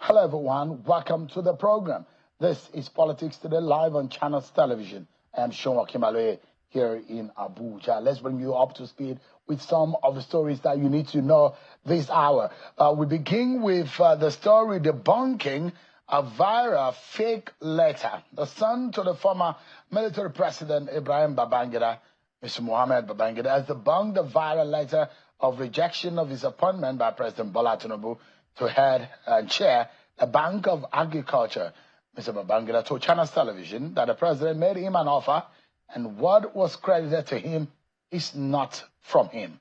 Hello everyone, welcome to the program. This is Politics Today live on Channels Television. I am Sean Kimbalwe here in Abuja. Let's bring you up to speed with some of the stories that you need to know this hour. We begin with the story debunking a viral fake letter. The son to the former military president Ibrahim Babangida, Mr. Mohamed Babangida, has debunked the viral letter of rejection of his appointment by President Bola Tinubu to head and chair the Bank of Agriculture. Mr. Babangida told Channels Television that the president made him an offer and what was credited to him is not from him.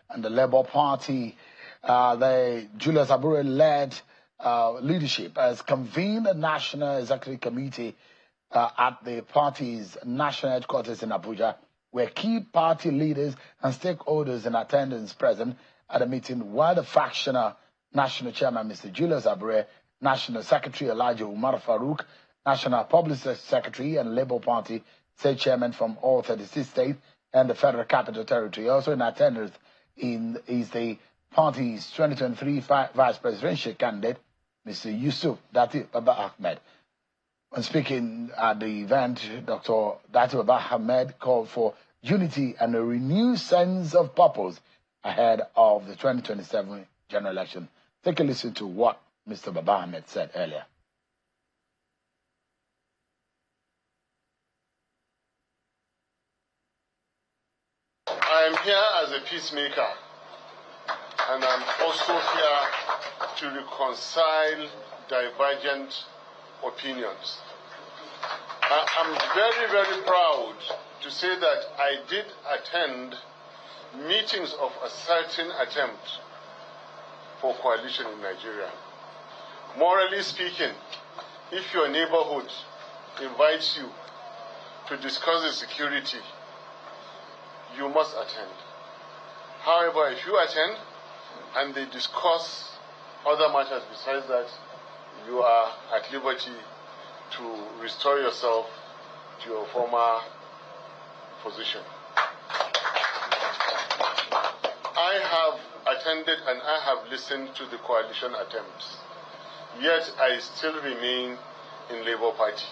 And the Labour Party, the Julius Abure-led leadership has convened a National Executive Committee at the party's national headquarters in Abuja, where key party leaders and stakeholders in attendance present at the meeting, while the fractional National Chairman, Mr. Julius Abure, National Secretary Elijah Umar Farouk, National Publicity Secretary and Labour Party State Chairman from all 36 states and the Federal Capital Territory. Also in attendance is the party's 2023 Vice Presidential candidate, Mr. Yusuf Dati Baba Ahmed. When speaking at the event, Dr. Dati Baba Ahmed called for unity and a renewed sense of purpose ahead of the 2027 general election. Take a listen to what Mr. Baba Ahmed said earlier. I am here as a peacemaker, and I'm also here to reconcile divergent opinions. I'm very, very proud to say that I did attend meetings of a certain attempt for coalition in Nigeria. Morally speaking, if your neighborhood invites you to discuss the security, you must attend. However, if you attend and they discuss other matters besides that, you are at liberty to restore yourself to your former position. I have attended and I have listened to the coalition attempts, yet I still remain in Labour Party.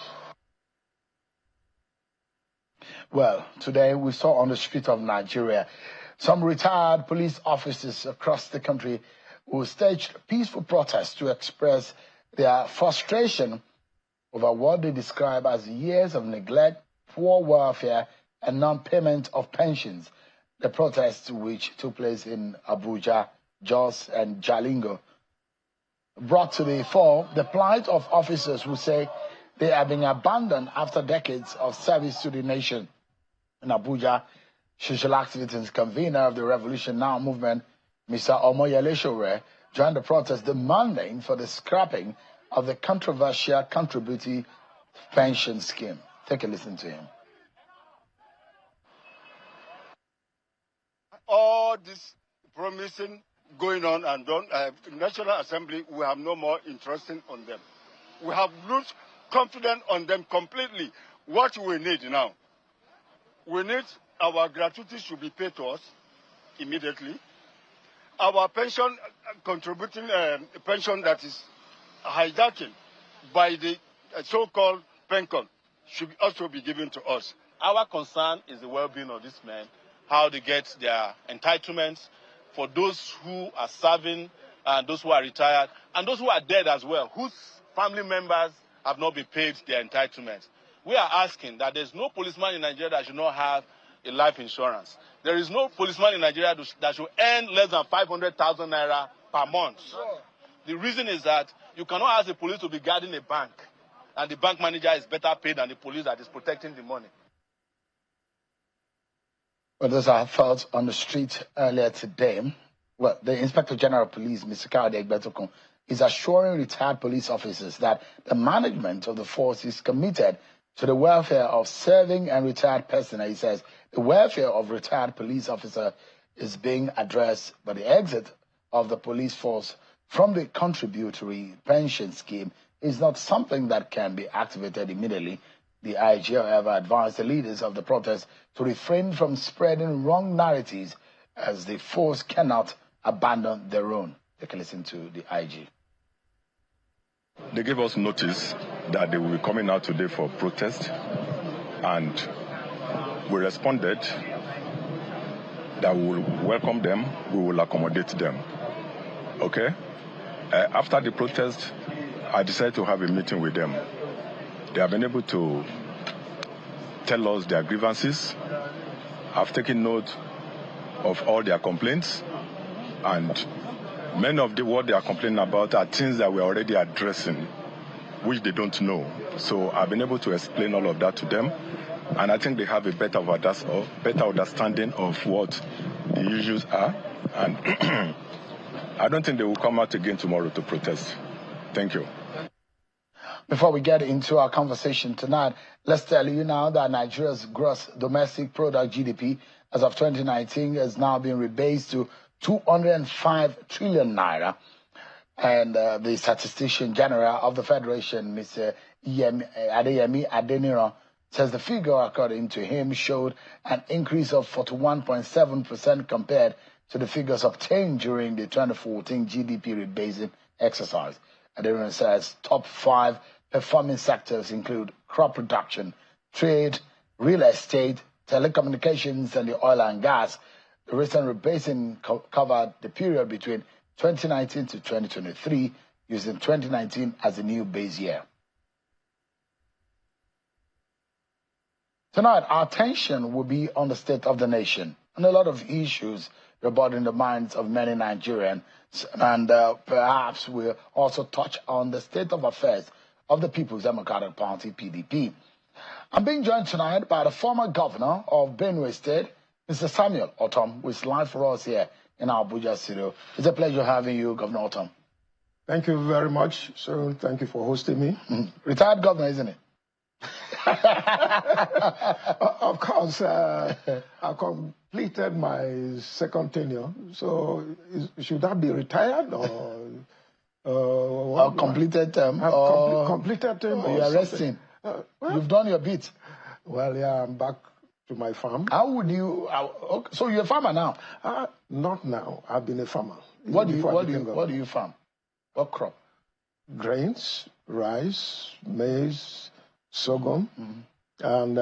Well, today we saw on the street of Nigeria some retired police officers across the country who staged peaceful protests to express their frustration over what they describe as years of neglect, poor welfare, and non-payment of pensions. The protests, which took place in Abuja, Jos, and Jalingo, brought to the fore the plight of officers who say they are being abandoned after decades of service to the nation. In Abuja, social activities convener of the Revolution Now movement, Mr. Omoyele Sowore, joined the protest demanding for the scrapping of the controversial contributory pension scheme. Take a listen to him. All this promising going on and done, National Assembly, we have no more interest on them. We have lost confidence on them completely. What we need now, we need our gratuity should be paid to us immediately. Our pension, contributing pension that is hijacking by the so-called PENCON should also be given to us. Our concern is the well-being of these men, how they get their entitlements for those who are serving and those who are retired and those who are dead as well, whose family members have not been paid their entitlements. We are asking that there's no policeman in Nigeria that should not have a life insurance. There is no policeman in Nigeria that should earn less than 500,000 naira per month. Sure. The reason is that you cannot ask the police to be guarding a bank and the bank manager is better paid than the police that is protecting the money. Well, those are thoughts on the street earlier today. Well, the Inspector General of Police, Mr. Kade Egbetokun, is assuring retired police officers that the management of the force is committed to the welfare of serving and retired personnel. He says the welfare of retired police officers is being addressed, but the exit of the police force from the contributory pension scheme is not something that can be activated immediately. The IG, however, advised the leaders of the protest to refrain from spreading wrong narratives as the force cannot abandon their own. Take a listen to the IG. They gave us notice that they will be coming out today for protest, and we responded that we will welcome them, we will accommodate them. Okay? After the protest, I decided to have a meeting with them. They have been able to tell us their grievances. I've taken note of all their complaints, and many of what they are complaining about are things that we're already addressing, which they don't know. So I've been able to explain all of that to them, and I think they have a better understanding of what the issues are, and I don't think they will come out again tomorrow to protest. Thank you. Before we get into our conversation tonight, let's tell you now that Nigeria's gross domestic product GDP as of 2019 has now been rebased to 205 trillion naira. And the statistician general of the Federation, Mr. Adeyemi Adeniran, says the figure, according to him, showed an increase of 41.7% compared to the figures obtained during the 2014 GDP rebasing exercise. Adeniran says top 5 performing sectors include crop production, trade, real estate, telecommunications, and the oil and gas. The recent rebasing covered the period between 2019 to 2023, using 2019 as a new base year. Tonight, our attention will be on the state of the nation and a lot of issues regarding the minds of many Nigerians, and perhaps we'll also touch on the state of affairs of the People's Democratic Party, PDP. I'm being joined tonight by the former governor of Benue State, Mr. Samuel Ortom, who is live for us here in our Abuja studio. It's a pleasure having you, Governor Ortom. Thank you very much, sir. Thank you for hosting me. Retired governor, isn't it? Of course, I completed my second tenure. So should that be retired or completed term? Completed term. You are resting. You've done your bit. Well, yeah, I'm back to my farm. How would you? So you're a farmer now? Not now. I've been a farmer. What do you farm? What crop? Grains, rice, maize, sorghum, and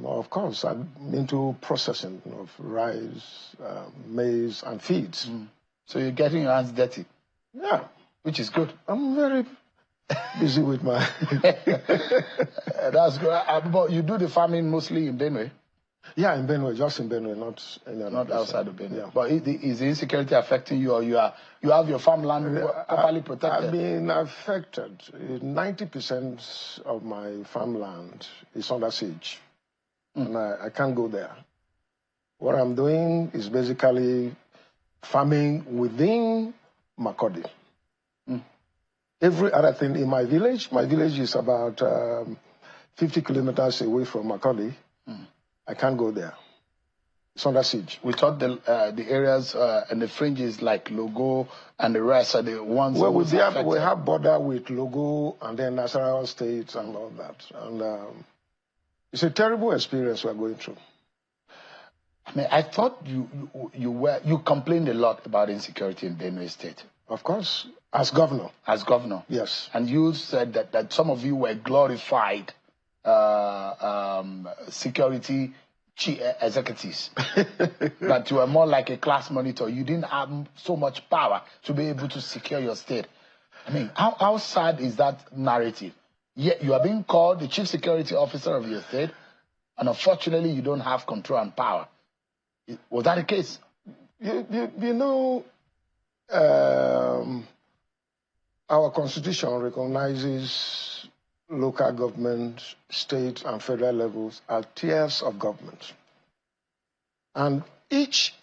of course I'm into processing of rice, maize, and feeds. So you're getting your hands dirty. Yeah, which is good. I'm very busy with my. That's good. But you do the farming mostly in Benue? Yeah, in Benue, just in Benue, not outside of Benue. Yeah. But is the insecurity affecting you, or you have your farmland properly protected? I've been affected. 90% of my farmland is under siege, and I can't go there. What I'm doing is basically farming within Makurdi. Every other thing in my village is about 50 kilometers away from Makurdi. I can't go there. It's under siege. We thought the areas and the fringes like Logo and the rest are the ones. Well, we have border with Logo and then Nasarawa State and all that. And it's a terrible experience we're going through. I mean, I thought you complained a lot about insecurity in Benue State. Of course, as governor. As governor. Yes. And you said that some of you were glorified security executives, that you were more like a class monitor. You didn't have so much power to be able to secure your state. I mean, how sad is that narrative? Yet you are being called the chief security officer of your state, and unfortunately you don't have control and power. Was that the case? You know, our constitution recognizes local government, state, and federal levels are tiers of government. And each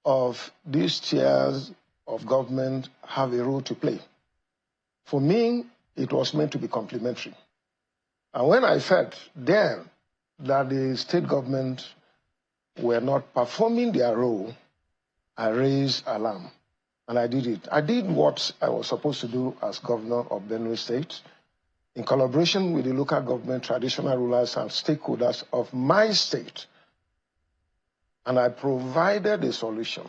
of these tiers of government have a role to play. For me, it was meant to be complementary. And when I felt then that the state government were not performing their role, I raised alarm. And I did it. I did what I was supposed to do as governor of Benue State, in collaboration with the local government, traditional rulers, and stakeholders of my state. And I provided a solution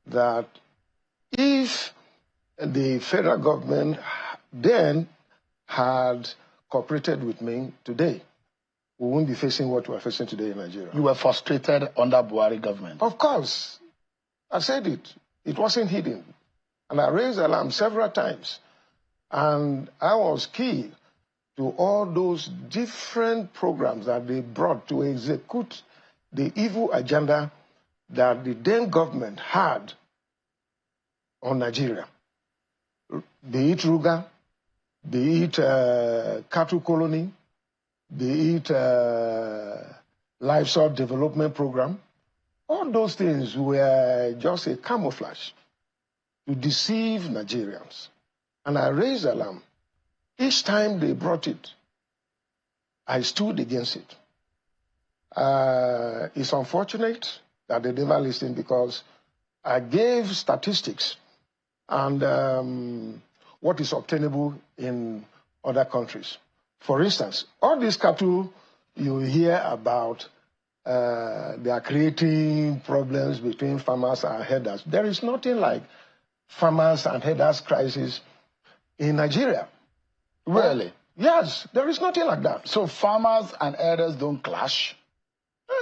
that If the federal government then had cooperated with me today, we wouldn't be facing what we're facing today in Nigeria. You were frustrated under Buhari government. Of course. I said it. It wasn't hidden. And I raised alarm several times. And I was key to all those different programs that they brought to execute the evil agenda that the then government had on Nigeria. Be it Ruga, be it cattle colony, be it livestock development program. All those things were just a camouflage to deceive Nigerians. And I raised alarm. Each time they brought it, I stood against it. It's unfortunate that they never listened, because I gave statistics and what is obtainable in other countries. For instance, all these cattle you hear about, they are creating problems between farmers and herders. There is nothing like farmers and herders crisis in Nigeria. Really? Yes, there is nothing like that. So farmers and herders don't clash?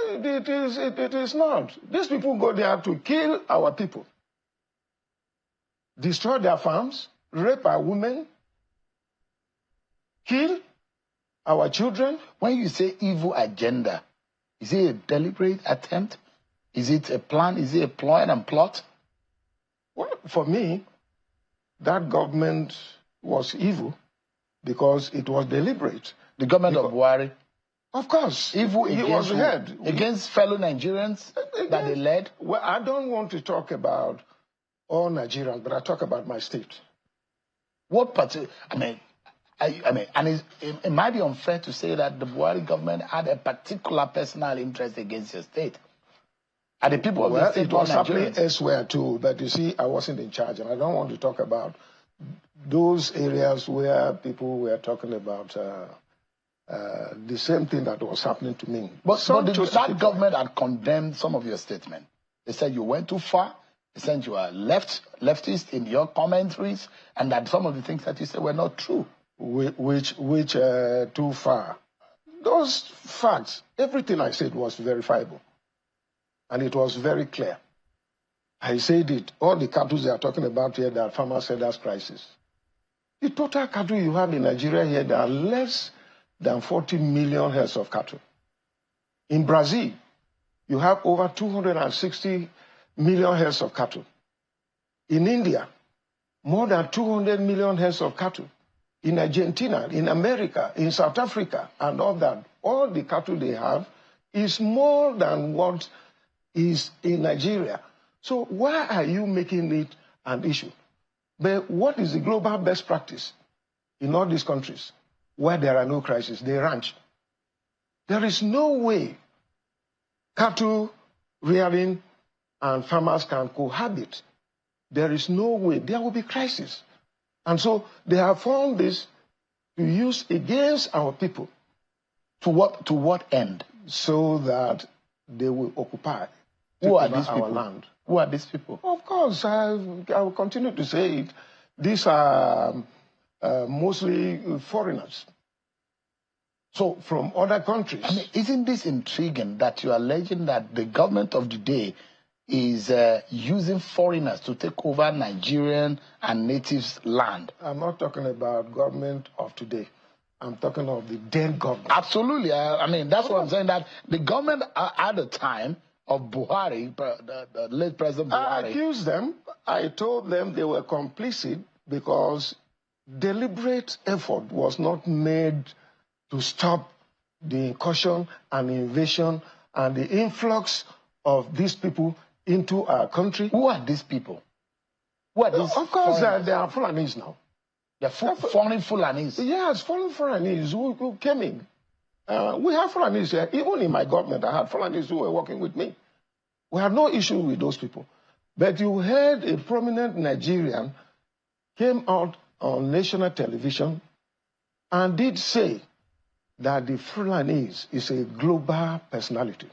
It is not. These people go there to kill our people, destroy their farms, rape our women, kill our children. When you say evil agenda, is it a deliberate attempt? Is it a plan? Is it a ploy and plot? Well, for me, that government was evil because it was deliberate. The government of Buhari? Of course. Evil against fellow Nigerians that they led? Well, I don't want to talk about all Nigerians, but I talk about my state. What particular? And it might be unfair to say that the Buhari government had a particular personal interest against your state. Are the people of the state it was happening elsewhere too, but you see, I wasn't in charge, and I don't want to talk about those areas where people were talking about the same thing that was happening to me. But that government had condemned some of your statements. They said you went too far. They said you are leftist in your commentaries, and that some of the things that you said were not true. Which too far? Those facts, everything I said was verifiable. And it was very clear. I said it. All the cattle they are talking about here, that farmers said that's crisis. The total cattle you have in Nigeria here, there are less than 40 million heads of cattle. In Brazil, you have over 260 million heads of cattle. In India, more than 200 million heads of cattle. In Argentina, in America, in South Africa, and all that, all the cattle they have is more than what is in Nigeria. So why are you making it an issue? But what is the global best practice in all these countries where there are no crises? They ranch. There is no way cattle rearing and farmers can cohabit. There is no way. There will be crisis. And so they have found this to use against our people. To what end? So that they will occupy. Who are these people? Land. Who are these people? Of course, I will continue to say it. These are mostly foreigners. So from other countries. Isn't this intriguing that you are alleging that the government of the day is using foreigners to take over Nigerian and natives' land? I'm not talking about government of today. I'm talking of the then government. Absolutely. That's what I'm saying, that the government at the time of Buhari, the late President Buhari. I accused them. I told them they were complicit because deliberate effort was not made to stop the incursion and invasion and the influx of these people into our country. Who are these people? Who are these? Of course, they are Fulanis now. They're foreign Fulanis? Yes, foreign Fulanis who came in. We have Fulanis here. Even in my government, I had Fulanis who were working with me. We had no issue with those people. But you heard a prominent Nigerian came out on national television and did say that the Fulanis is a global personality.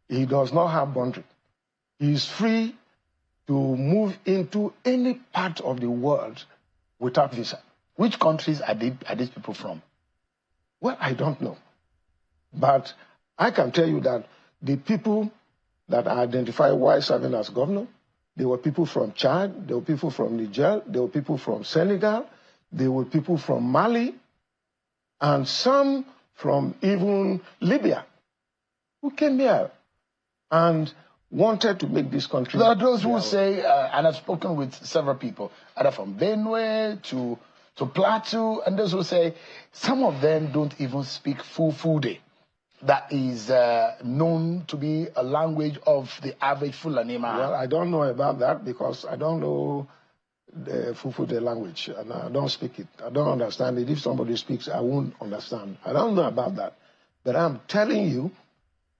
He does not have boundary. He is free to move into any part of the world without visa. Which countries are these people from? Well, I don't know. But I can tell you that the people that are identified while serving as governor, they were people from Chad, they were people from Niger, they were people from Senegal, they were people from Mali, and some from even Libya, who came here and wanted to make this country. There are those who say, and I've spoken with several people, either from Benue to Plateau, and those who say some of them don't even speak Fufude. That is known to be a language of the average Fulani man. Well, I don't know about that because I don't know the Fufude language and I don't speak it. I don't understand it. If somebody speaks, I won't understand. I don't know about that. But I'm telling you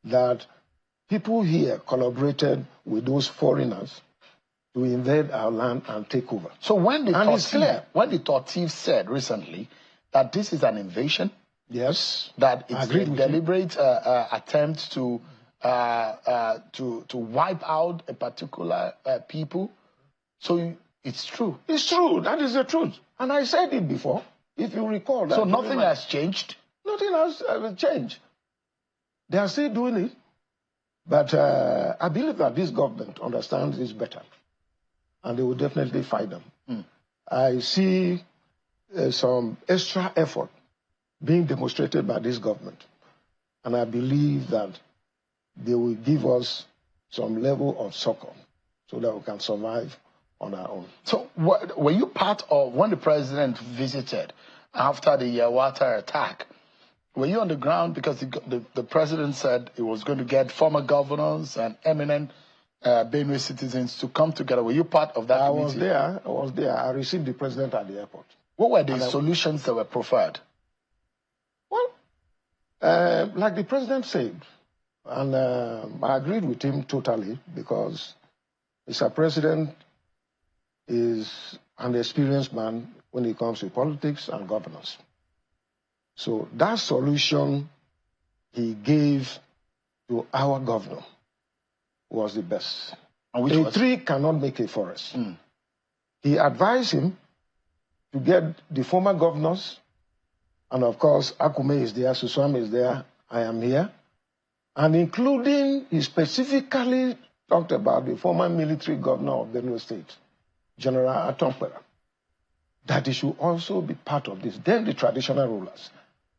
that people here collaborated with those foreigners to invade our land and take over. So when the Tortiv said recently that this is an invasion, yes, that it's a deliberate attempt to wipe out a particular people, so it's true. It's true. That is the truth. And I said it before, if you recall. That so nothing has changed? Nothing has changed. They are still doing it. But I believe that this government understands this better. And they will definitely fight them. I see some extra effort being demonstrated by this government. And I believe that they will give us some level of succor so that we can survive on our own. So were you part of when the president visited after the Yawata attack? Were you on the ground? Because the president said he was going to get former governors and eminent Benue citizens to come together. Were you part of that committee? I was there. I received the president at the airport. What were the solutions that were proffered? Well, like the president said, and I agreed with him totally because Mr. President is an experienced man when it comes to politics and governance. So that solution he gave to our governor was the best. And a tree cannot make a forest. He advised him to get the former governors, and of course, Akume is there, Suswam is there, I am here, and including, he specifically talked about the former military governor of Benue State, General Ortom, that he should also be part of this. Then the traditional rulers.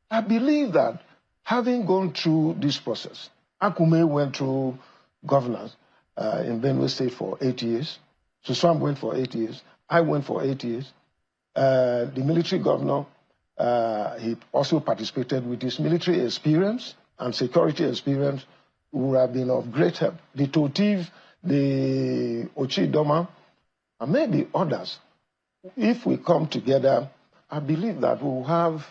I believe that having gone through this process, Akume went through governors in Benue State for 8 years, Suswam went for 8 years, I went for 8 years. The military governor, he also participated with his military experience and security experience, who would have been of great help. The Totiv, the Ochi Doma, and maybe others. If we come together, I believe that we will have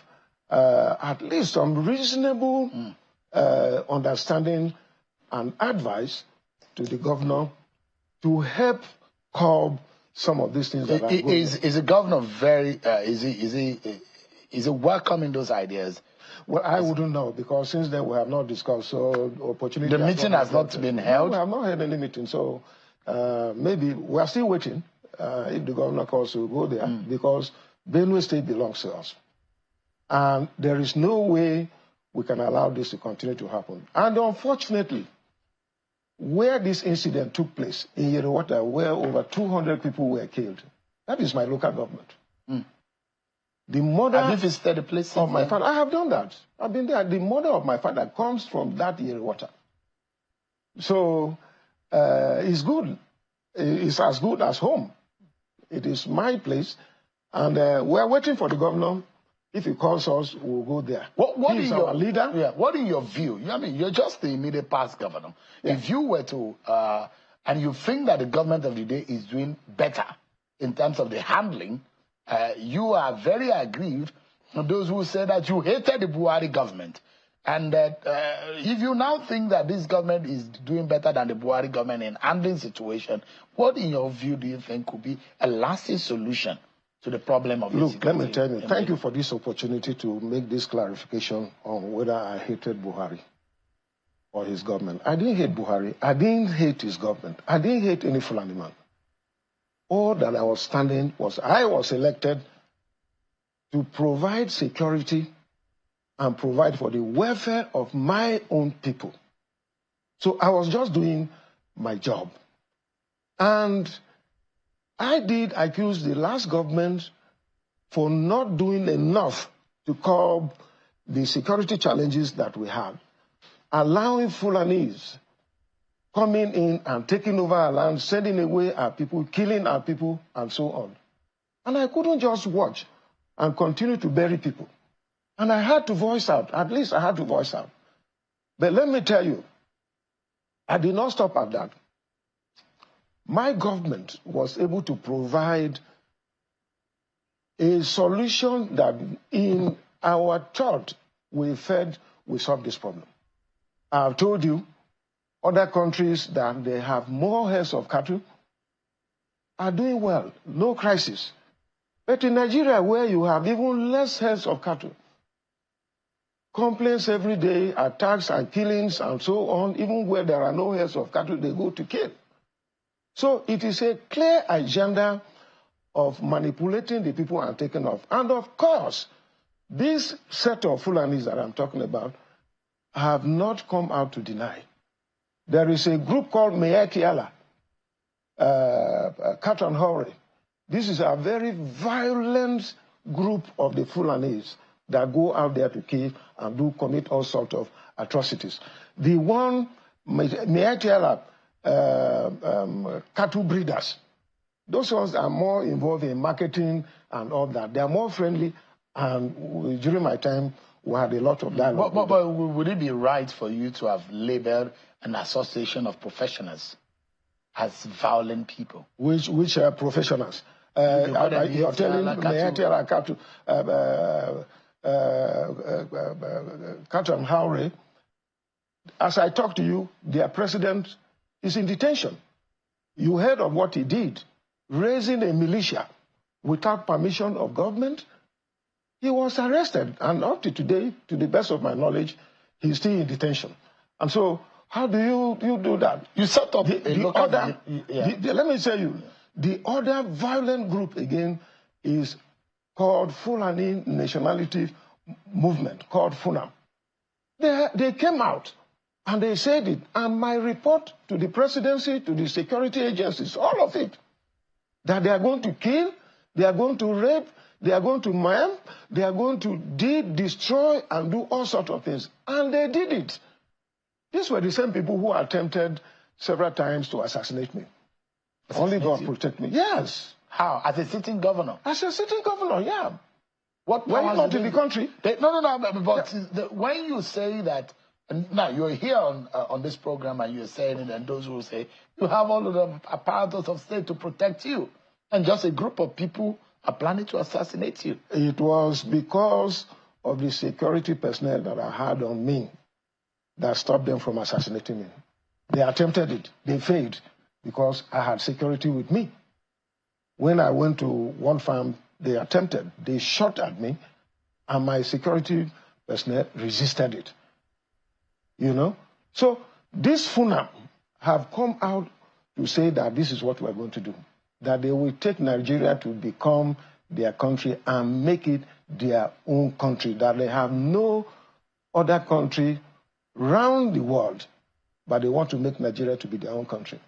at least some reasonable understanding and advice to the governor to help curb some of these things that are going on. Is the governor very, is he welcoming those ideas? Well, I wouldn't know because since then we have not discussed, so opportunity. The meeting has not been held? We have not had any meeting, so maybe we are still waiting. If the governor calls to go there, because Benue State belongs to us. And there is no way we can allow this to continue to happen. And unfortunately, where this incident took place, in Yerewata, where over 200 people were killed, that is my local government. The mother have you visited the place of my father, I have done that. I've been there. The mother of my father comes from that Yerewata. So it's good. It's as good as home. It is my place, and we're waiting for the governor. If he calls us, we'll go there. What He's our leader. Yeah. What in your view? I mean, you're just the immediate past governor. Yeah. If you were to, and you think that the government of the day is doing better in terms of the handling, you are very aggrieved with those who say that you hated the Buhari government. And that if you now think that this government is doing better than the Buhari government in handling situation, what in your view do you think could be a lasting solution to the problem of Look, let me tell you, thank you for this opportunity to make this clarification on whether I hated Buhari or his government. I didn't hate Buhari. I didn't hate his government. I didn't hate any Fulani man. all that I was standing was I was elected to provide security and provide for the welfare of my own people. So I was just doing my job. And I did accuse the last government for not doing enough to curb the security challenges that we had, allowing Fulanis coming in and taking over our land, sending away our people, killing our people, and so on. And I couldn't just watch and continue to bury people. And I had to voice out. At least I had to voice out. But let me tell you, I did not stop at that. My government was able to provide a solution that in our thought we solved this problem. I've told you, other countries that they have more heads of cattle are doing well, no crisis. But in Nigeria, where you have even less heads of cattle, complaints every day, attacks and killings and so on, even where there are no heads of cattle, they go to kill. So it is a clear agenda of manipulating the people and taking off. And of course, this set of Fulanis that I'm talking about have not come out to deny. There is a group called Meyakiala, Katan Hore. This is a very violent group of the Fulanis that go out there to kill and commit all sorts of atrocities. The one, Meyakiala, cattle breeders, those ones are more involved in marketing and all that. They are more friendly, and during my time, we had a lot of dialogue. But would it be right for you to have labeled an association of professionals as violent people? Which professionals? You're telling Meyakiala Katan Hore, as I talk to you, their president is in detention. You heard of what he did, raising a militia without permission of government. He was arrested, and up to today, to the best of my knowledge, he's still in detention. And so, how do you do that? You set up let me tell you, the other violent group again is called Fulani Nationality Movement, called FUNAM. They came out and they said it, and my report to the presidency, to the security agencies, all of it, that they are going to kill, they are going to rape, they are going to maim, they are going to destroy and do all sorts of things. And they did it. These were the same people who attempted several times to assassinate me. Only God protect me. Yes. How? As a sitting governor? As a sitting governor, yeah. What were you not in the country? But when you say that, now you're here on this program and you're saying it, and those who say you have all of the apparatus of state to protect you, and just a group of people are planning to assassinate you. It was because of the security personnel that I had on me that stopped them from assassinating me. They attempted it. They failed because I had security with me. When I went to one farm, they attempted. They shot at me, and my security personnel resisted it. You know? So these FUNAM have come out to say that this is what we're going to do. That they will take Nigeria to become their country and make it their own country. That they have no other country around the world, but they want to make Nigeria to be their own country.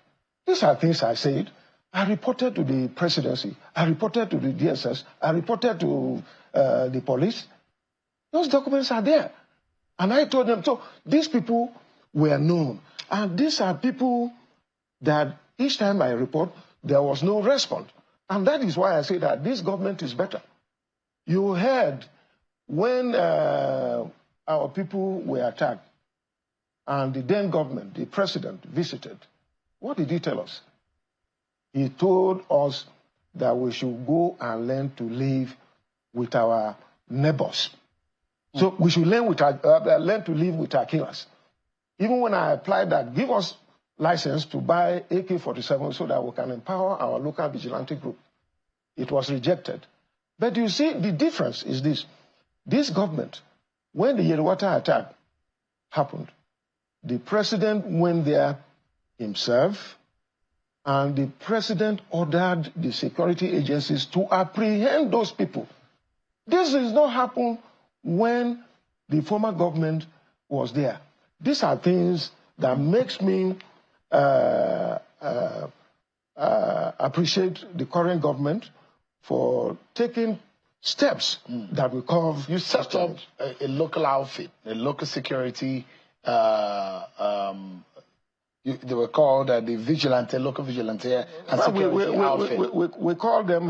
These are things I said. I reported to the presidency. I reported to the DSS. I reported to the police. Those documents are there. And I told them, so these people were known. And these are people that each time I report, there was no response. And that is why I say that this government is better. You heard when our people were attacked and the then government, the president, visited, what did he tell us? He told us that we should go and learn to live with our neighbors. So we should learn to live with our killers. Even when I applied that, give us license to buy AK-47 so that we can empower our local vigilante group, it was rejected. But you see, the difference is this. This government, when the Yelwata attack happened, the president went there himself And the president ordered the security agencies to apprehend those people. This does not happen when the former government was there. These are things that makes me appreciate the current government for taking steps that will curb. You set up a local outfit, a local security. They were called the vigilante, local vigilante, and security outfit. We call them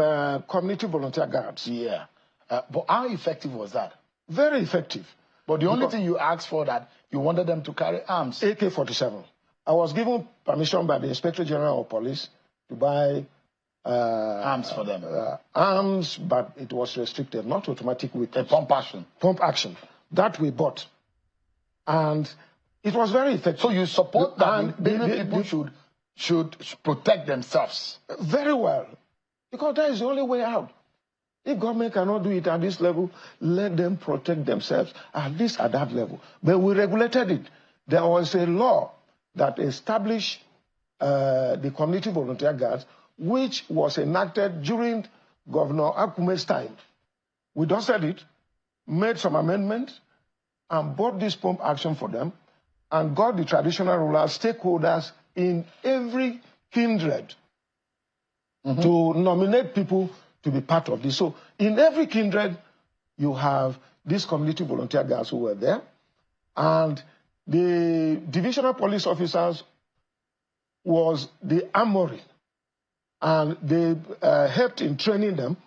community volunteer guards. Yeah. But how effective was that? Very effective. But the only thing you asked for that, you wanted them to carry arms. AK-47. I was given permission by the Inspector General of Police to buy arms for them. Arms, but it was restricted, not automatic weapons. A pump action. Pump action. That we bought. And it was very effective. So you support that people should protect themselves? Very well. Because that is the only way out. If government cannot do it at this level, let them protect themselves, at least at that level. But we regulated it. There was a law that established the community volunteer guards, which was enacted during Governor Akume's time. We dusted it, made some amendments, and bought this pump action for them, and got the traditional rulers, stakeholders in every kindred to nominate people to be part of this. So in every kindred, you have these community volunteer guards who were there, and the divisional police officers was the armory, and they helped in training them,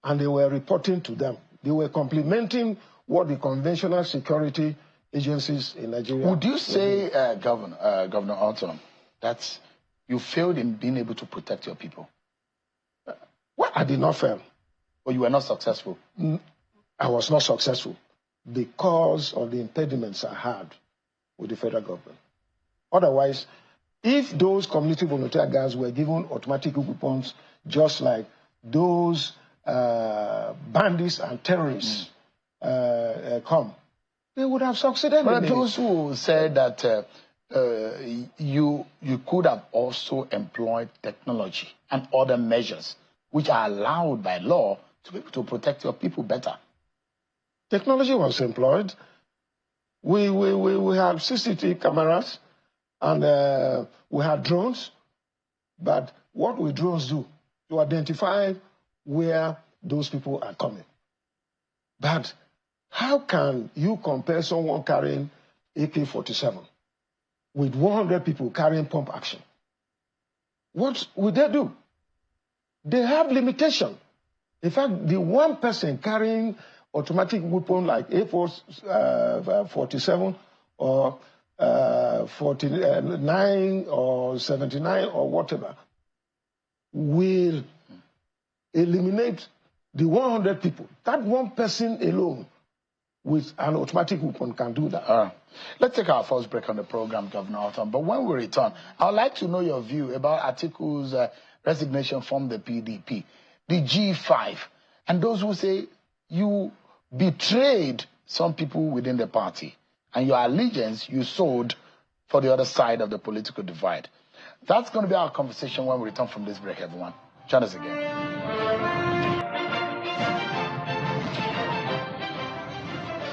and they were reporting to them. They were complementing what the conventional security agencies in Nigeria. Would you say, Governor Ortom, that you failed in being able to protect your people? Well, I did not fail. Or you were not successful? I was not successful because of the impediments I had with the federal government. Otherwise, if those community volunteer guards were given automatic weapons, just like those bandits and terrorists come, they would have succeeded. But those who said that you could have also employed technology and other measures which are allowed by law to be able to protect your people better. Technology was employed. We had CCTV cameras, and we had drones. But what will drones do? To identify where those people are coming. But how can you compare someone carrying AK-47 with 100 people carrying pump action? What would they do? They have limitation. In fact, the one person carrying automatic weapon like AK-47 or 49 or 79 or whatever will eliminate the 100 people. That one person alone with an automatic weapon can do that. Let's take our first break on the program, Governor Ortom. But when we return, I'd like to know your view about Atiku's resignation from the PDP, the G5, and those who say you betrayed some people within the party and your allegiance you sold for the other side of the political divide. That's going to be our conversation when we return from this break, everyone. Join us again.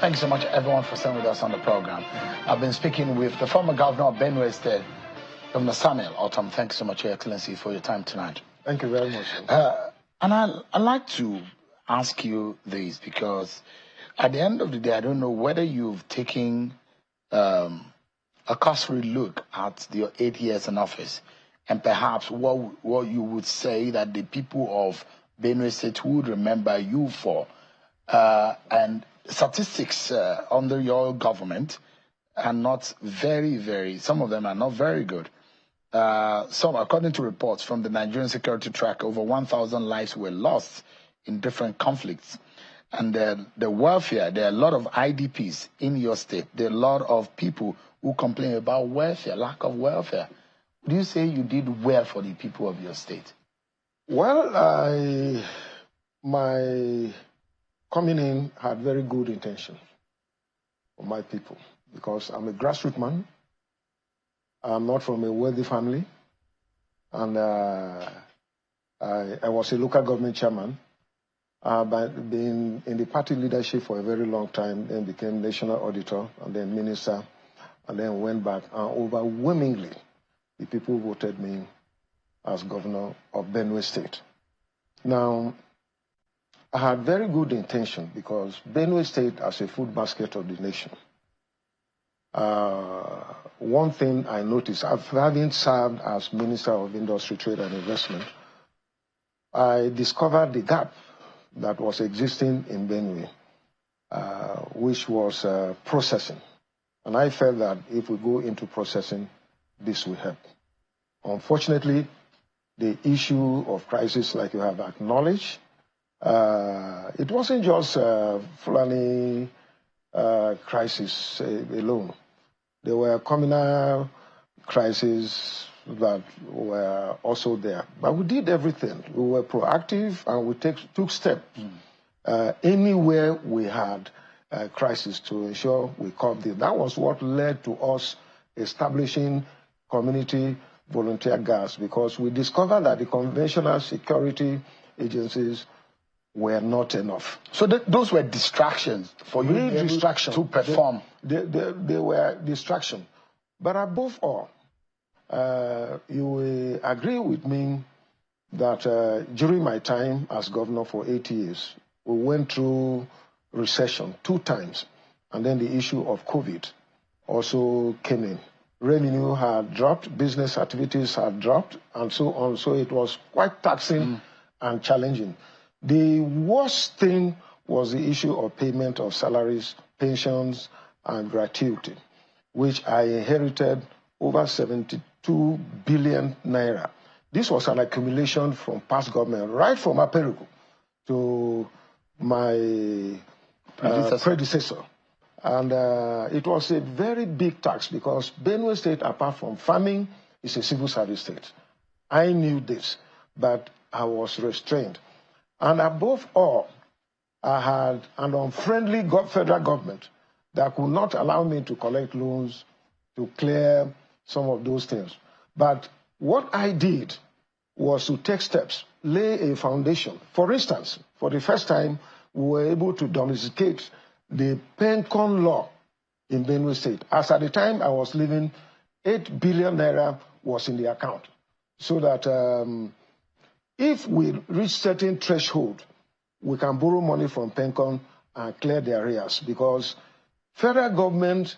Thank you so much, everyone, for staying with us on the program. I've been speaking with the former governor of Benue State, Governor Samuel Ortom. Thanks so much, Your Excellency, for your time tonight. Thank you very much. And I'd like to ask you this, because at the end of the day, I don't know whether you've taken a cursory look at your 8 years in office, and perhaps what you would say that the people of Benue State would remember you for. And statistics under your government are not some of them are not very good. Some, according to reports from the Nigerian Security Track, over 1,000 lives were lost in different conflicts. And the welfare, there are a lot of IDPs in your state. There are a lot of people who complain about welfare, lack of welfare. Would you say you did well for the people of your state? Well, my coming in had very good intention for my people, because I'm a grassroots man. I'm not from a wealthy family. And I was a local government chairman. But been in the party leadership for a very long time, then became national auditor, and then minister, and then went back. And overwhelmingly, the people voted me as governor of Benue State. Now, I had very good intention because Benue State as a food basket of the nation. One thing I noticed, having served as Minister of Industry, Trade and Investment, I discovered the gap that was existing in Benue, which was processing. And I felt that if we go into processing, this will help. Unfortunately, the issue of crisis, like you have acknowledged, it wasn't just Fulani crisis alone. There were communal crises that were also there. But we did everything. We were proactive and we took steps anywhere we had a crisis to ensure we covered it. That was what led to us establishing community volunteer guards, because we discovered that the conventional security agencies were not enough. So those were distractions for you to perform? They were distractions. But above all, you will agree with me that during my time as governor for 8 years, we went through recession 2 times, and then the issue of COVID also came in. Revenue had dropped, business activities had dropped, and so on. So it was quite taxing and challenging. The worst thing was the issue of payment of salaries, pensions, and gratuity, which I inherited over 72 billion naira. This was an accumulation from past government, right from Aperiku to my predecessor. And it was a very big tax because Benue State, apart from farming, is a civil service state. I knew this, but I was restrained. And above all, I had an unfriendly federal government that could not allow me to collect loans to clear some of those things. But what I did was to take steps, lay a foundation. For instance, for the first time, we were able to domesticate the Pencon law in Benue State. As at the time I was leaving, 8 billion naira was in the account. So that if we reach certain threshold, we can borrow money from Pencon and clear the arrears, because federal government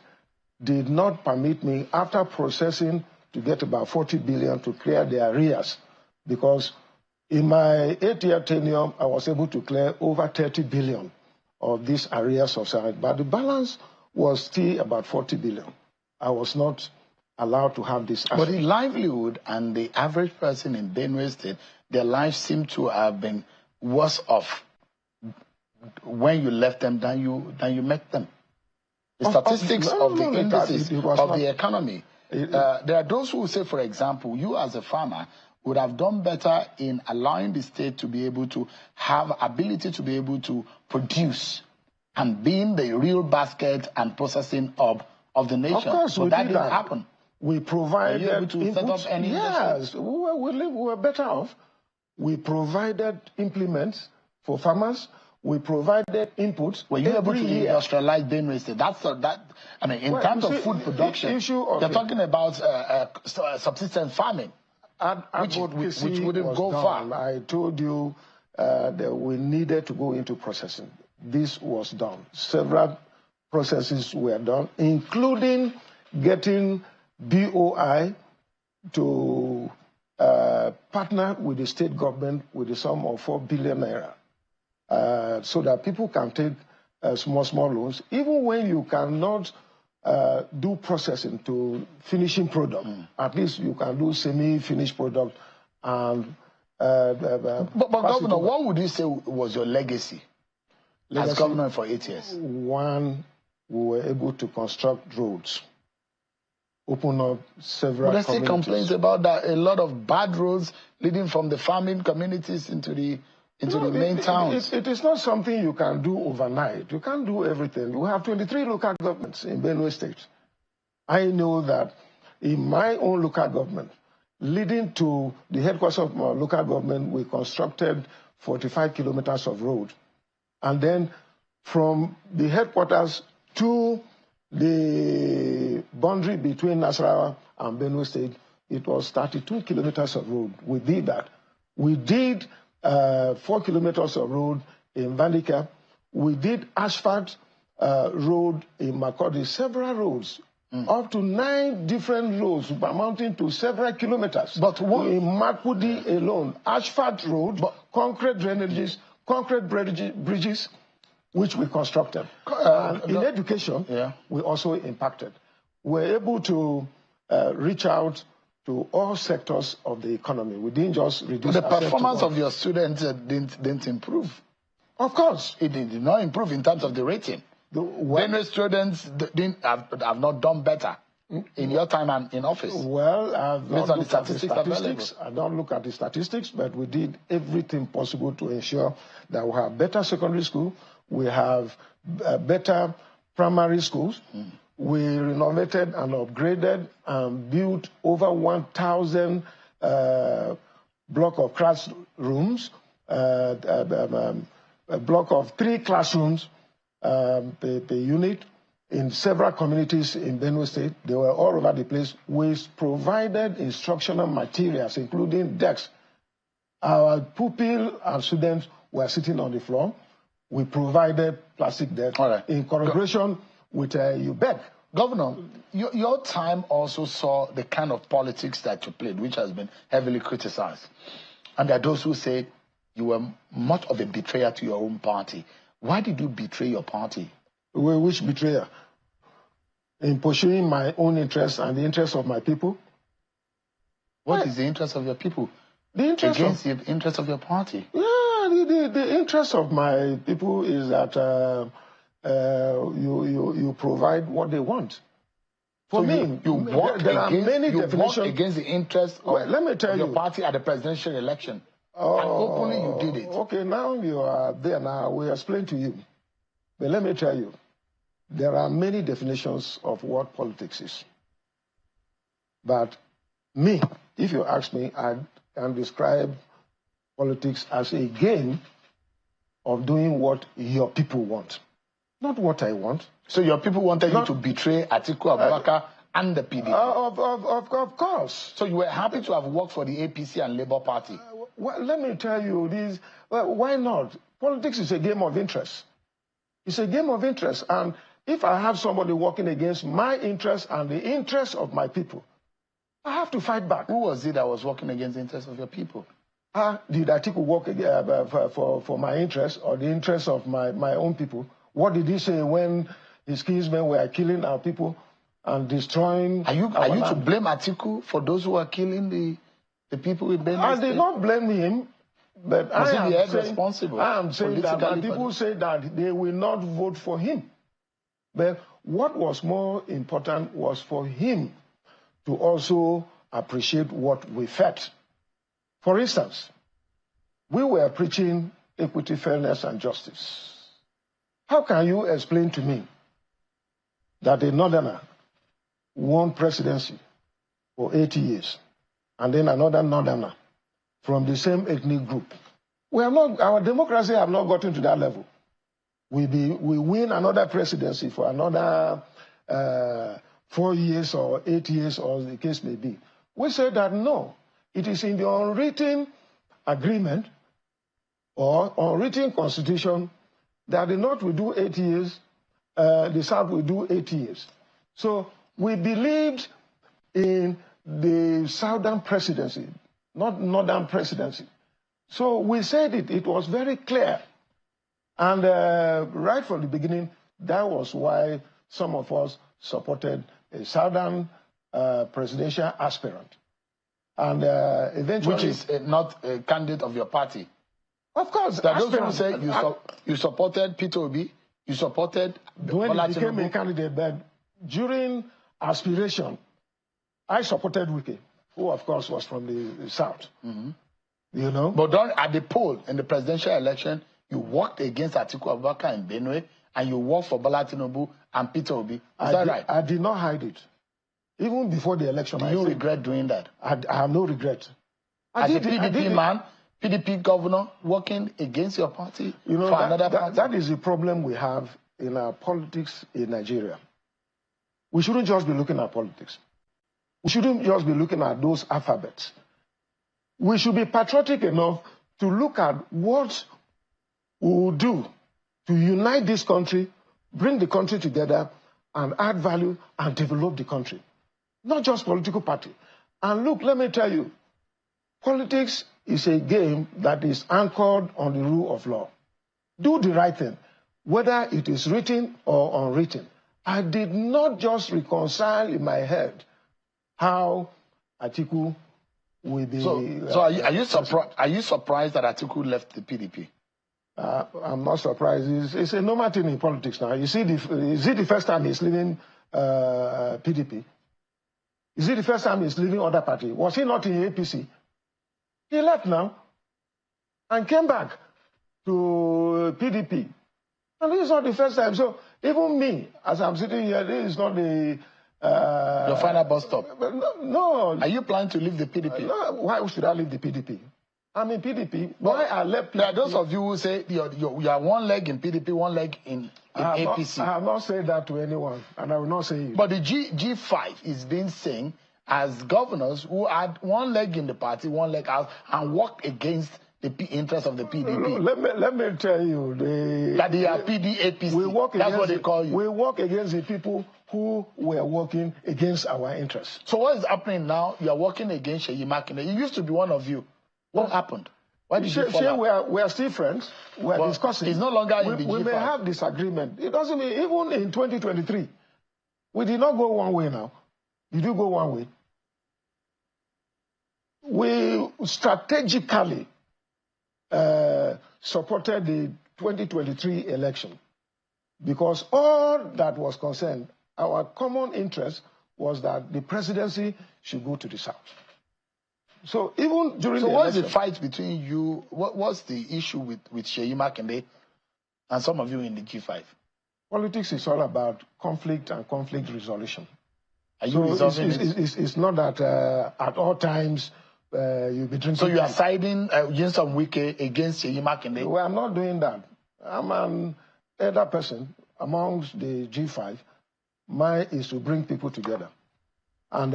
did not permit me, after processing, to get about 40 billion to clear the arrears, because in my 8-year tenure, I was able to clear over 30 billion of these arrears of salary, but the balance was still about 40 billion. I was not allowed to have this asset. But the livelihood and the average person in Benue State, their lives seem to have been worse off when you left them than you met them. The statistics of the indices of the economy. There are those who say, for example, you as a farmer would have done better in allowing the state to be able to have ability to be able to produce and being the real basket and processing of the nation. Of course, but that didn't happen. We provided Were you able to set up any Yes, we were better off. We provided implements for farmers. We provided inputs. Were you able to industrialize Benue State? I mean, in terms of food production, you're talking about subsistence farming, which wouldn't go far. I told you that we needed to go into processing. This was done. Several processes were done, including getting BOI to partner with the state government with the sum of 4 billion naira. So that people can take small loans, even when you cannot do processing to finishing product. At least you can do semi-finished product. And but Governor, what would you say was your legacy as governor for 8 years? One, we were able to construct roads, open up several communities. But I see complaints about that. A lot of bad roads leading from the farming communities into the main towns. It is not something you can do overnight. You can't do everything. We have 23 local governments in Benue State. I know that in my own local government, leading to the headquarters of our local government, we constructed 45 kilometers of road. And then from the headquarters to the boundary between Nasarawa and Benue State, it was 32 kilometers of road. We did that. We did 4 kilometers of road in Vandika. We did asphalt road in Makurdi, several roads, up to 9 different roads, amounting to several kilometers. But in Makurdi alone, asphalt road, concrete drainages, concrete bridges, which we constructed. In education, we also impacted. We're able to reach out to all sectors of the economy. We didn't just reduce the performance of your students didn't improve. Of course. It did not improve in terms of the rating. Benue students have not done better in your time and in office. Well, I've not looked at the statistics. I don't look at the statistics, but we did everything possible to ensure that we have better secondary school, we have better primary schools. We renovated and upgraded and built over 1,000 block of classrooms, a block of 3 classrooms per unit in several communities in Benue State. They were all over the place. We provided instructional materials, including desks. Our pupil and students were sitting on the floor. We provided plastic desks in collaboration with UBEC. Governor, your time also saw the kind of politics that you played, which has been heavily criticized. And there are those who say you were much of a betrayer to your own party. Why did you betray your party? Which betrayer? In pursuing my own interests and the interests of my people. What is the interest of your people? The interest against the interest of your party? Yeah, the interest of my people is that you provide what they want. For me, you work against the interest of let me tell your party at the presidential election. And openly you did it. Okay, now you are there now. We explain to you. But let me tell you, there are many definitions of what politics is. But me, if you ask me, I can describe politics as a game of doing what your people want. Not what I want. So your people wanted you to betray Atiku Abubakar and the PDP? Of course. So you were happy to have worked for the APC and Labour Party? Well, let me tell you this. Well, why not? Politics is a game of interest. It's a game of interest. And if I have somebody working against my interests and the interests of my people, I have to fight back. Who was it that was working against the interests of your people? Did Atiku work for my interests or the interests of my own people? What did he say when his kinsmen were killing our people and destroying Are you to blame Atiku for those who are killing the people in Benue? I did not blame him, but I am saying that and people say that they will not vote for him. But what was more important was for him to also appreciate what we felt. For instance, we were preaching equity, fairness, and justice. How can you explain to me that a northerner won presidency for 80 years and then another northerner from the same ethnic group? Our democracy have not gotten to that level. We win another presidency for another 4 years or 8 years, or the case may be. We say that no, it is in the unwritten agreement or unwritten constitution that the North will do 8 years, the South will do 8 years. So we believed in the Southern presidency, not Northern presidency. So we said it was very clear. And right from the beginning, that was why some of us supported a Southern presidential aspirant. And eventually... Which is not a candidate of your party. Of course. That those who say you supported Peter Obi, you supported... When he became a candidate, but during aspiration, I supported Wike, who of course was from the South. Mm-hmm. You know? But at the poll in the presidential election, you worked against Atiku Abubakar in Benue, and you worked for Bola Tinubu and Peter Obi. Is that right? I did not hide it. Even before the election. Do you regret doing that? I have no regret. As a PDP man, PDP governor, working against your party for another party? That is the problem we have in our politics in Nigeria. We shouldn't just be looking at politics. We shouldn't just be looking at those alphabets. We should be patriotic enough to look at what we will do to unite this country, bring the country together, and add value and develop the country. Not just political party. And look, let me tell you, politics is a game that is anchored on the rule of law. Do the right thing, whether it is written or unwritten. I did not just reconcile in my head how Atiku will be... So are you surprised that Atiku left the PDP? I'm not surprised. It's a normal thing in politics now. You see, is it the first time he's leaving PDP? Is it the first time he's leaving other party? Was he not in APC? He left now and came back to PDP. And this is not the first time. So even me, as I'm sitting here, this is not the... your final bus stop? No. Are you planning to leave the PDP? No, why should I leave the PDP? I'm in PDP. Why I left PDP? There are those of you who say you are one leg in PDP, one leg in APC. I have not said that to anyone, and I will not say it. But the G5 is being seen as governors who had one leg in the party, one leg out, and worked against the interest of the PDP. Let me tell you, that they are APC. That's what they call you. We work against the people who were working against our interests. So what is happening now? You are working against Seyi Makinde. He used to be one of you. What happened? Why did you fall out? We are still friends. We are discussing. He's no longer in the G5. We may have disagreement. It doesn't mean, even in 2023, we did not go one way now. Did you go one way? We strategically supported the 2023 election because all that was concerned, our common interest was that the presidency should go to the South. So even during the election... So what's the fight between you? What's the issue with Seyi Makinde and some of you in the G5? Politics is all about conflict and conflict resolution. Are you resolving it? It's not that at all times you'll be drinking... So you are siding against Wike against Seyi Makinde? Well, I'm not doing that. I'm an elder person amongst the G5. Mine is to bring people together. And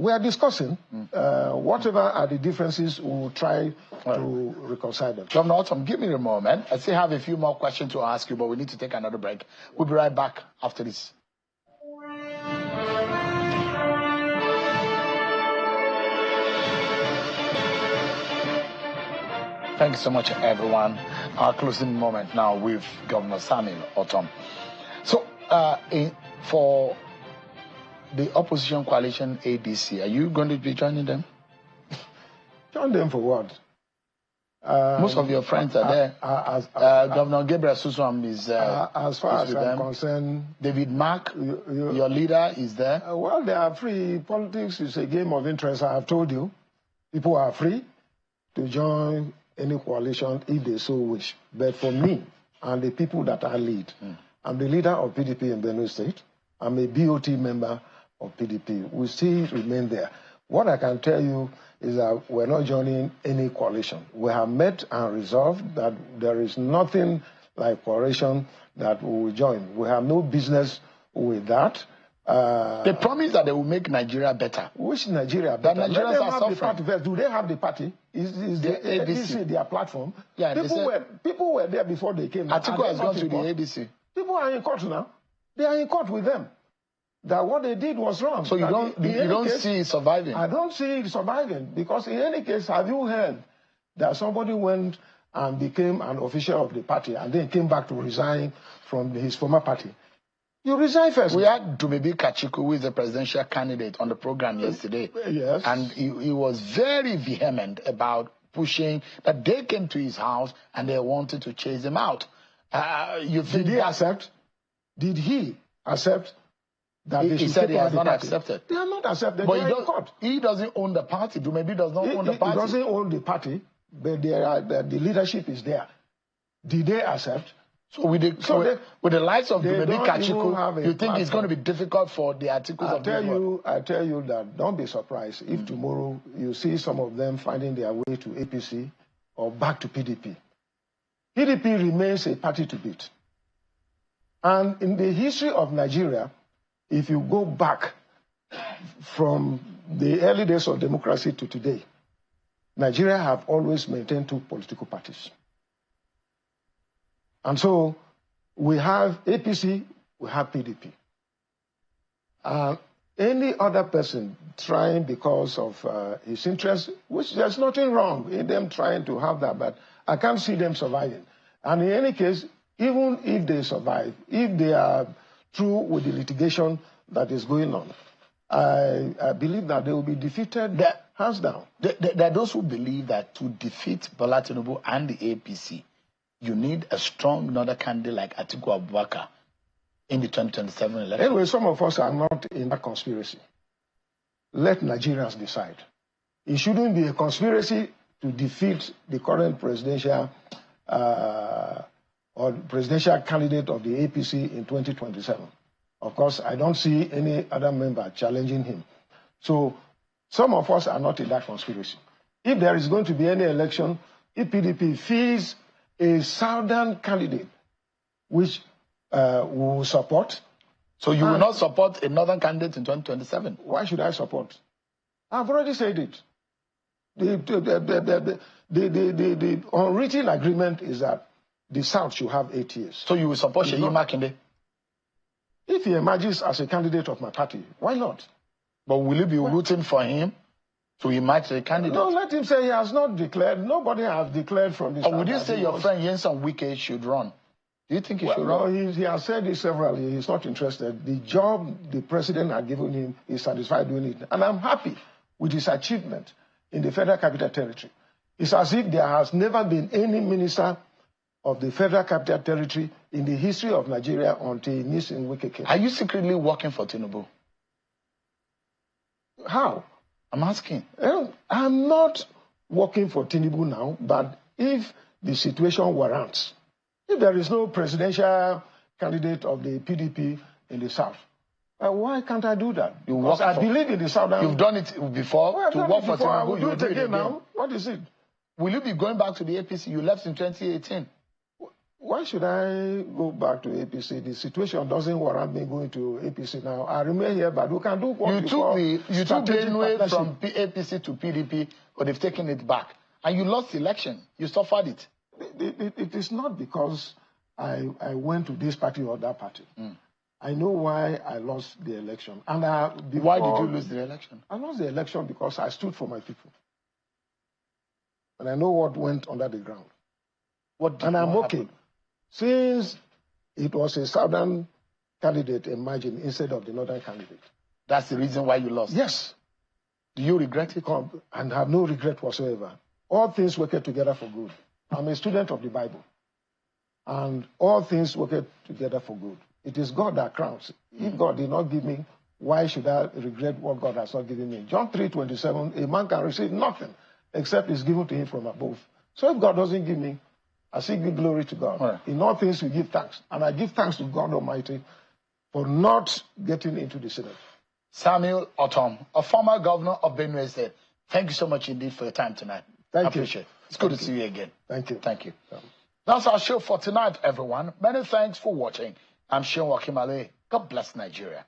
we are discussing whatever are the differences, we will try to reconcile them. Governor Ortom, give me a moment. I still have a few more questions to ask you, but we need to take another break. We'll be right back after this. Thank you so much, everyone. Our closing moment now with Governor Samuel Ortom. So, for the opposition coalition ADC, are you going to be joining them? Join them for what? Most of your friends are there. Governor Gabriel Suswam is as far as I'm concerned. David Mark, your leader, is there. Well, they are free. Politics is a game of interest. I have told you. People are free to join any coalition if they so wish. But for me and the people that I lead, I'm the leader of PDP in Benue State. I'm a BOT member of PDP. We still remain there. What I can tell you is that we're not joining any coalition. We have met and resolved that there is nothing like coalition that we will join. We have no business with that. They promise that they will make Nigeria better. Which Nigeria better? That Nigerians are suffering. The party. Do they have the party? Is the ADC their platform? Yeah, people were there before they came. Atiku has gone to the ADC. People are in court now. They are in court with them. That what they did was wrong. So you don't see it surviving? I don't see it surviving because in any case, have you heard that somebody went and became an official of the party and then came back to resign from his former party? You resign first. We had Dumebi Kachiku, who is a presidential candidate, on the program yesterday. Yes. And he was very vehement about pushing that they came to his house and they wanted to chase him out. Did he accept? Did he accept? He said he has not accepted. They are not accepted. But he doesn't own the party. Dumebi does not own the party. He doesn't own the party, but the leadership is there. Did they accept? So with the likes of Benue Kachiku, you think it's going to be difficult for the articles of this world? I tell you that don't be surprised if tomorrow you see some of them finding their way to APC or back to PDP. PDP remains a party to beat. And in the history of Nigeria, if you go back from the early days of democracy to today, Nigeria have always maintained two political parties. And so we have APC, we have PDP. Any other person trying because of his interest, which there's nothing wrong in them trying to have that, but I can't see them surviving. And in any case, even if they survive, if they are through with the litigation that is going on, I believe that they will be defeated hands down. There are those who believe that to defeat Bola Tinubu and the APC, you need a strong another candidate like Atiku Abubakar in the 2027 election. Anyway, some of us are not in that conspiracy. Let Nigerians decide. It shouldn't be a conspiracy to defeat the current presidential or presidential candidate of the APC in 2027. Of course, I don't see any other member challenging him. So some of us are not in that conspiracy. If there is going to be any election, if PDP feels a southern candidate which we will support. So you will not support a northern candidate in 2027? Why should I support? I've already said it. The unwritten agreement is that the South should have 8 years. So you will support Seyi Makinde? If he emerges as a candidate of my party, why not? But will you be rooting for him to emerge a candidate? No, let him say he has not declared. Nobody has declared from this. Or would you say your friend Yenson Wike should run? Do you think he should run? No, he has said it severally. He's not interested. The job the president had given him, he's satisfied doing it. And I'm happy with his achievement in the Federal Capital Territory. It's as if there has never been any minister of the Federal Capital Territory in the history of Nigeria until Yenson Wike came. Are you secretly working for Tinubu? How? I'm asking. I'm not working for Tinubu now, but if the situation warrants, if there is no presidential candidate of the PDP in the South, why can't I do that? Because I believe in the Southern... You've done it before to work for Tinubu. I will do it again now. What is it? Will you be going back to the APC? You left in 2018. Why should I go back to APC? The situation doesn't warrant me going to APC now. I remain here, but we can do what you took Benue from APC to PDP, but they've taken it back. And you lost the election. You suffered it. It is not because I went to this party or that party. I know why I lost the election. And why did you lose the election? I lost the election because I stood for my people. And I know what went under the ground. And I'm okay. Since it was a southern candidate emerging instead of the northern candidate. That's the reason why you lost? Yes. Do you regret it? And have no regret whatsoever. All things work together for good. I'm a student of the Bible. And all things work together for good. It is God that crowns. If God did not give me, why should I regret what God has not given me? John 3:27, a man can receive nothing except it's given to him from above. So if God doesn't give me, I say give glory to God. Right. In all things we give thanks. And I give thanks to God Almighty for not getting into the Senate. Samuel Ortom, a former governor of Benue State. Thank you so much indeed for your time tonight. Thank you. I appreciate it. It's good to see you again. Thank you. Thank you. That's our show for tonight, everyone. Many thanks for watching. I'm Sean Wakimale. God bless Nigeria.